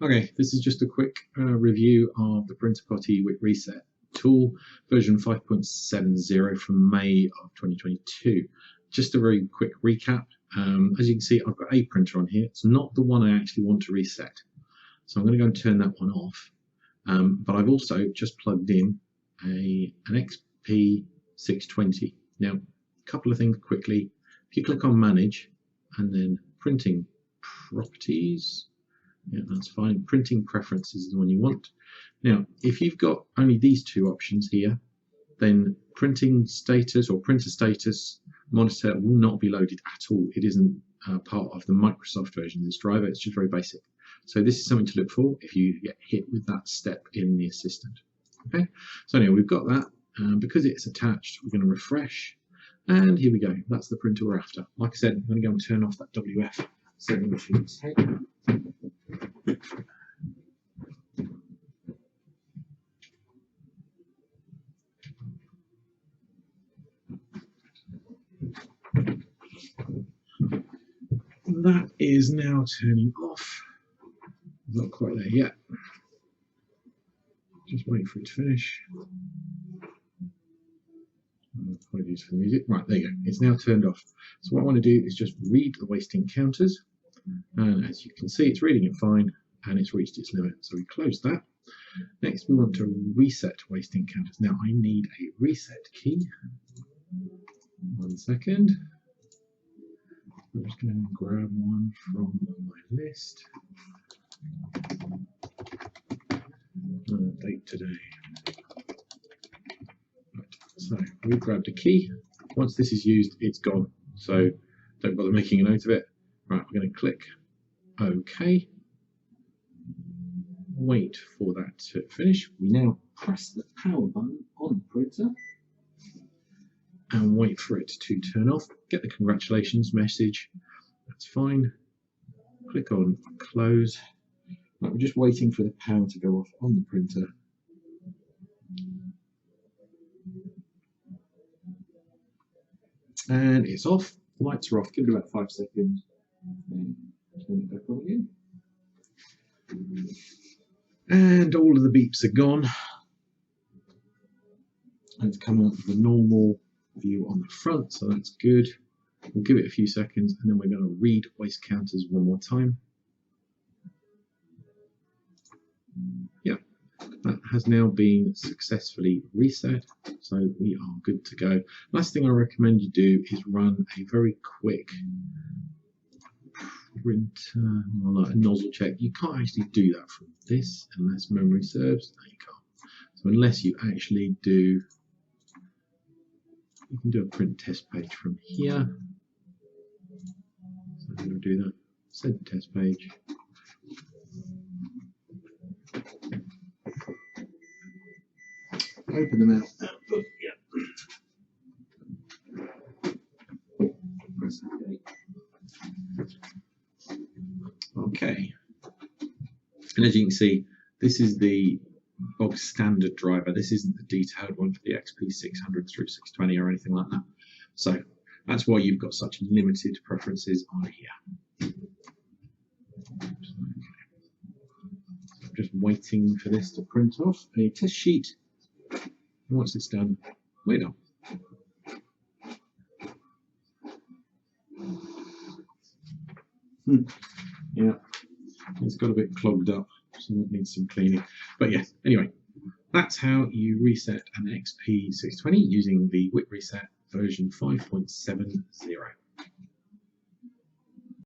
Okay, this is just a quick review of the Printer Potty WICReset tool, version 5.70 from May of 2022. Just a very quick recap. As you can see, I've got a printer on here. It's not the one I actually want to reset. So I'm going to go and turn that one off. But I've also just plugged in an XP-620. Now, a couple of things quickly. If you click on Manage and then Printing Properties, yeah, that's fine. Printing Preferences is the one you want. Now, if you've got only these two options here, then printing status or printer status monitor will not be loaded at all. It isn't part of the Microsoft version of this driver. It's just very basic. So this is something to look for if you get hit with that step in the assistant. Okay, so anyway, we've got that. Because it's attached, we're going to refresh. And here we go. That's the printer we're after. Like I said, I'm going to go and turn off that WF setting machine. That is now turning off. Not quite there yet. Just waiting for it to finish. Apologies for the music. Right, there you go. It's now turned off. So what I want to do is just read the wasting counters. And as you can see, it's reading it fine and it's reached its limit. So we close that. Next, we want to reset wasting counters. Now, I need a reset key. 1 second. I'm just going to grab one from my list. Date today. Right. So we grabbed a key. Once this is used, it's gone. So don't bother making a note of it. Right, we're going to click OK. Wait for that to finish. We now press the power button on the printer and wait for it to turn off. Get the congratulations message. That's fine. Click on close. Right, we're just waiting for the power to go off on the printer. And it's off. Lights are off. Give it about 5 seconds. And turn it back on again. And all of the beeps are gone. And it's come up with the normal view on the front, so that's good. We'll give it a few seconds and then we're going to read waste counters one more time. Yeah, that has now been successfully reset, so we are good to go. Last thing I recommend you do is run a very quick printer, like a nozzle check. You can't actually do that from this unless memory serves. No, you can't. So unless you actually do, you can do a print test page from here. So I'm going to do that. Send test page. Open them out. Press OK. And as you can see, this is the bog standard driver. This isn't the detailed one for the XP-600 through 620 or anything like that. So that's why you've got such limited preferences on here. I'm just waiting for this to print off a test sheet. And once it's done, we're done. Yeah, it's got a bit clogged up, so that needs some cleaning. But yeah, anyway, that's how you reset an XP-620 using the WICReset version 5.70.